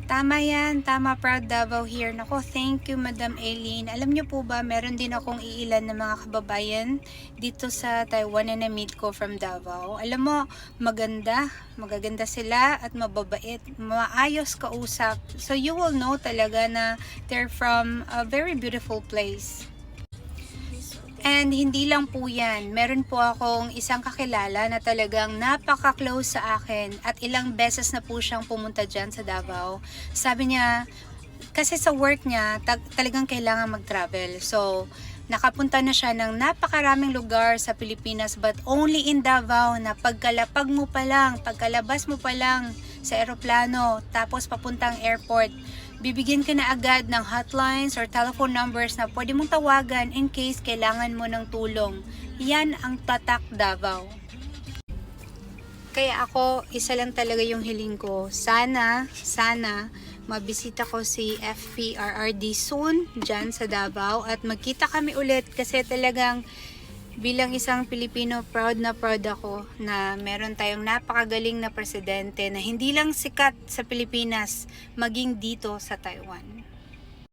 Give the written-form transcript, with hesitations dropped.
Tama yan, tama, Proud Davao here. Nako, thank you Madam Eileen. Alam niyo po ba, meron din akong iilan na mga kababayan dito sa Taiwan na na-meet ko from Davao. Alam mo, magaganda sila at mababait, maayos kausap. So you will know talaga na they're from a very beautiful place. And hindi lang po yan, meron po akong isang kakilala na talagang napaka-close sa akin at ilang beses na po siyang pumunta dyan sa Davao. Sabi niya, kasi sa work niya, talagang kailangan mag-travel. So, nakapunta na siya ng napakaraming lugar sa Pilipinas but only in Davao na pagkalapag mo pa lang, pagkalabas mo pa lang sa eroplano, tapos papuntang airport, bibigyan ka na agad ng hotlines or telephone numbers na pwede mong tawagan in case kailangan mo ng tulong. Yan ang Tatak Davao. Kaya ako, isa lang talaga yung hiling ko. Sana, mabisita ko si FPRRD soon dyan sa Davao at magkita kami ulit kasi talagang bilang isang Pilipino, proud na proud ako na meron tayong napakagaling na presidente na hindi lang sikat sa Pilipinas, maging dito sa Taiwan.